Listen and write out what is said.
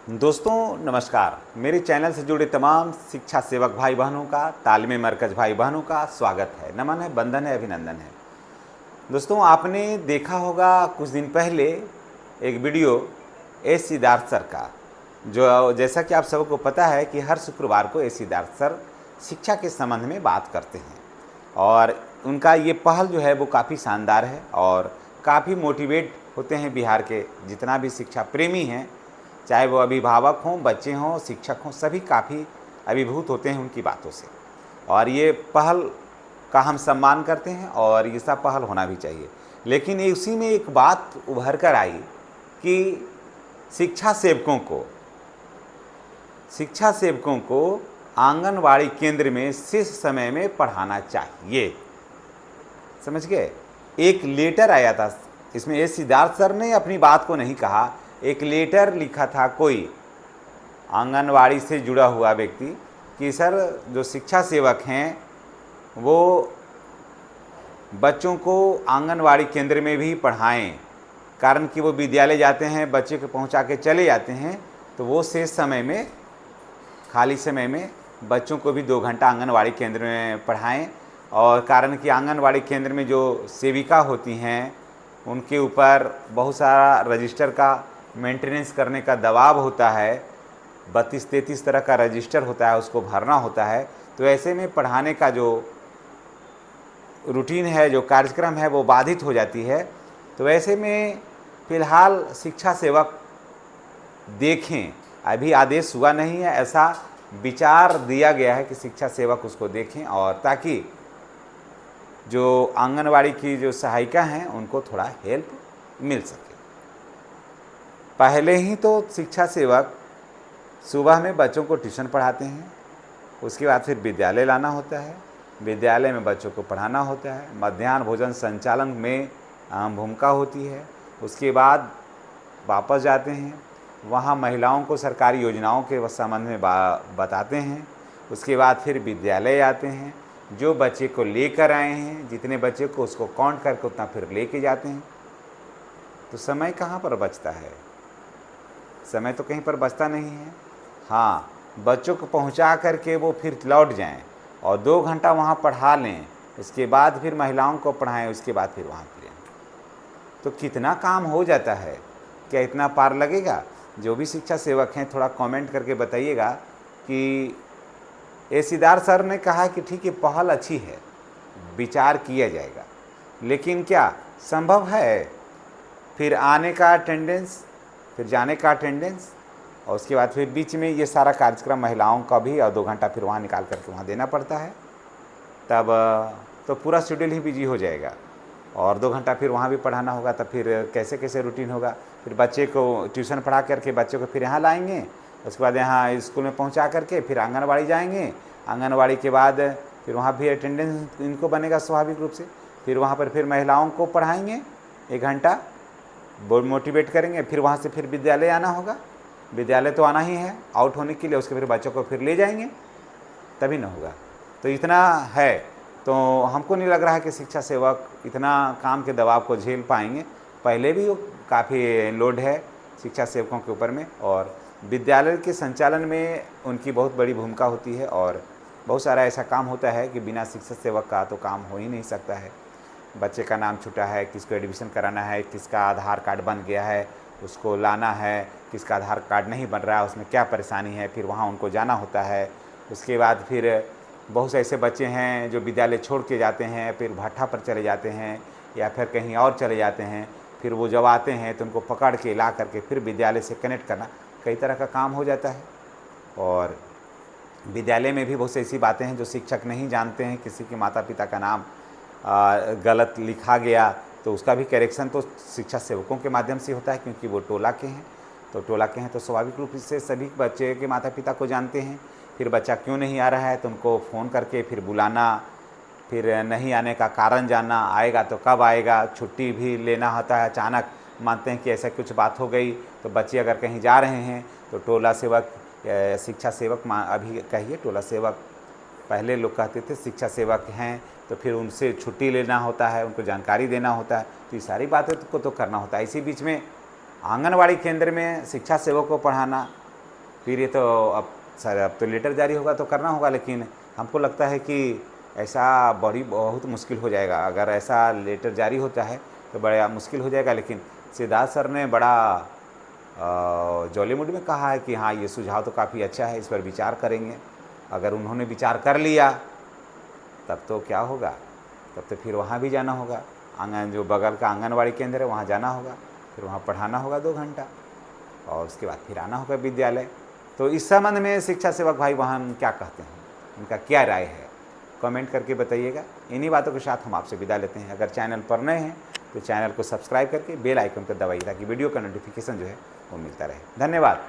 दोस्तों नमस्कार। मेरे चैनल से जुड़े तमाम शिक्षा सेवक भाई बहनों का, तालीमी मरकज़ भाई बहनों का स्वागत है, नमन है, बंदन है, अभिनंदन है। दोस्तों आपने देखा होगा कुछ दिन पहले एक वीडियो एस सिद्धार्थ सर का, जो जैसा कि आप सबको पता है कि हर शुक्रवार को एस सिद्धार्थ सर शिक्षा के संबंध में बात करते हैं और उनका ये पहल जो है वो काफ़ी शानदार है और काफ़ी मोटिवेट होते हैं बिहार के जितना भी शिक्षा प्रेमी हैं, चाहे वो अभिभावक हों, बच्चे हों, शिक्षक हों, सभी काफ़ी अभिभूत होते हैं उनकी बातों से। और ये पहल का हम सम्मान करते हैं और ये सब पहल होना भी चाहिए। लेकिन उसी में एक बात उभर कर आई कि शिक्षा सेवकों को आंगनवाड़ी केंद्र में शेष समय में पढ़ाना चाहिए। समझ गए? एक लेटर आया था, इसमें एस सिद्धार्थ सर ने अपनी बात को नहीं कहा, एक लेटर लिखा था कोई आंगनवाड़ी से जुड़ा हुआ व्यक्ति कि सर जो शिक्षा सेवक हैं वो बच्चों को आंगनवाड़ी केंद्र में भी पढ़ाएं, कारण कि वो विद्यालय जाते हैं, बच्चे को पहुंचा के चले जाते हैं, तो वो शेष समय में, खाली समय में बच्चों को भी 2 घंटा आंगनवाड़ी केंद्र में पढ़ाएं। और कारण कि आंगनवाड़ी केंद्र में जो सेविका होती हैं उनके ऊपर बहुत सारा रजिस्टर का मेंटेनेंस करने का दबाव होता है, 32-33 तरह का रजिस्टर होता है, उसको भरना होता है। तो ऐसे में पढ़ाने का जो रूटीन है, जो कार्यक्रम है, वो बाधित हो जाती है। तो ऐसे में फ़िलहाल शिक्षा सेवक देखें, अभी आदेश हुआ नहीं है, ऐसा विचार दिया गया है कि शिक्षा सेवक उसको देखें और ताकि जो आंगनवाड़ी की जो सहायिका हैं उनको थोड़ा हेल्प मिल सके। पहले ही तो शिक्षा सेवक सुबह में बच्चों को ट्यूशन पढ़ाते हैं, उसके बाद फिर विद्यालय लाना होता है, विद्यालय में बच्चों को पढ़ाना होता है, मध्याह्न भोजन संचालन में अहम भूमिका होती है, उसके बाद वापस जाते हैं, वहाँ महिलाओं को सरकारी योजनाओं के संबंध में बताते हैं, उसके बाद फिर विद्यालय आते हैं, जो बच्चे को लेकर आए हैं, जितने बच्चे को उसको काउंट करके उतना फिर लेके जाते हैं। तो समय कहाँ पर बचता है? समय तो कहीं पर बचता नहीं है। हाँ, बच्चों को पहुंचा करके वो फिर लौट जाएं और 2 घंटा वहाँ पढ़ा लें, उसके बाद फिर महिलाओं को पढ़ाएं, उसके बाद फिर वहाँ फिर तो कितना काम हो जाता है। क्या इतना पार लगेगा? जो भी शिक्षा सेवक हैं थोड़ा कमेंट करके बताइएगा कि एस सिद्धार्थ सर ने कहा कि ठीक है, पहल अच्छी है, विचार किया जाएगा, लेकिन क्या संभव है फिर आने का अटेंडेंस, फिर जाने का अटेंडेंस और उसके बाद फिर बीच में ये सारा कार्यक्रम महिलाओं का भी और 2 घंटा फिर वहाँ निकाल करके वहाँ देना पड़ता है, तब तो पूरा शेड्यूल ही बिजी हो जाएगा और 2 घंटा फिर वहाँ भी पढ़ाना होगा। तब फिर कैसे कैसे रूटीन होगा? फिर बच्चे को ट्यूशन पढ़ा करके बच्चे को फिर यहाँ लाएंगे, उसके बाद यहाँ स्कूल में पहुँचा करके फिर आंगनवाड़ी जाएंगे, आंगनवाड़ी के बाद फिर वहाँ भी अटेंडेंस इनको बनेगा स्वाभाविक रूप से, फिर वहाँ पर फिर महिलाओं को पढ़ाएंगे 1 घंटा, बोर्ड मोटिवेट करेंगे, फिर वहाँ से फिर विद्यालय आना होगा, विद्यालय तो आना ही है आउट होने के लिए, उसके फिर बच्चों को फिर ले जाएंगे, तभी ना होगा। तो इतना है, तो हमको नहीं लग रहा है कि शिक्षा सेवक इतना काम के दबाव को झेल पाएंगे। पहले भी वो काफ़ी लोड है शिक्षा सेवकों के ऊपर में और विद्यालय के संचालन में उनकी बहुत बड़ी भूमिका होती है और बहुत सारा ऐसा काम होता है कि बिना शिक्षा सेवक का तो काम हो ही नहीं सकता है। बच्चे का नाम छूटा है, किसको एडमिशन कराना है, किसका आधार कार्ड बन गया है उसको लाना है, किसका आधार कार्ड नहीं बन रहा है उसमें क्या परेशानी है, फिर वहाँ उनको जाना होता है। उसके बाद फिर बहुत से ऐसे बच्चे हैं जो विद्यालय छोड़ के जाते हैं, फिर भट्ठा पर चले जाते हैं या फिर कहीं और चले जाते हैं, फिर वो जब आते हैं तो उनको पकड़ के ला करके फिर विद्यालय से कनेक्ट करना, कई तरह का काम हो जाता है। और विद्यालय में भी बहुत सी ऐसी बातें हैं जो शिक्षक नहीं जानते हैं, किसी के माता पिता का नाम गलत लिखा गया तो उसका भी करेक्शन तो शिक्षा सेवकों के माध्यम से होता है, क्योंकि वो टोला के हैं। तो टोला के हैं तो स्वाभाविक रूप से सभी बच्चे के माता पिता को जानते हैं। फिर बच्चा क्यों नहीं आ रहा है तो उनको फ़ोन करके फिर बुलाना, फिर नहीं आने का कारण जानना, आएगा तो कब आएगा, छुट्टी भी लेना होता है। अचानक मानते हैं कि ऐसा कुछ बात हो गई तो बच्चे अगर कहीं जा रहे हैं तो टोला सेवक, शिक्षा सेवक, अभी कहिए टोला सेवक, पहले लोग कहते थे शिक्षा सेवक हैं, तो फिर उनसे छुट्टी लेना होता है, उनको जानकारी देना होता है, तो ये सारी बातें को तो करना होता है। इसी बीच में आंगनवाड़ी केंद्र में शिक्षा सेवक को पढ़ाना फिर ये तो अब तो लेटर जारी होगा तो करना होगा, लेकिन हमको लगता है कि ऐसा बहुत मुश्किल हो जाएगा। अगर ऐसा लेटर जारी होता है तो बड़ा मुश्किल हो जाएगा। लेकिन सिद्धार्थ सर ने बड़ा जॉली मूड में कहा है कि हाँ, ये सुझाव तो काफ़ी अच्छा है, इस पर विचार करेंगे। अगर उन्होंने विचार कर लिया तब तो क्या होगा, तब तो फिर वहाँ भी जाना होगा। जो बगल का आंगनवाड़ी केंद्र है वहाँ जाना होगा, फिर वहाँ पढ़ाना होगा 2 घंटा, और उसके बाद फिर आना होगा विद्यालय। तो इस संबंध में शिक्षा सेवक भाई वहाँ क्या कहते हैं, उनका क्या राय है, कमेंट करके बताइएगा। इन्हीं बातों के साथ हम आपसे विदा लेते हैं। अगर चैनल पर नए हैं तो चैनल को सब्सक्राइब करके बेल आइकन पर दबाइए, ताकि वीडियो का नोटिफिकेशन जो है वो मिलता रहे। धन्यवाद।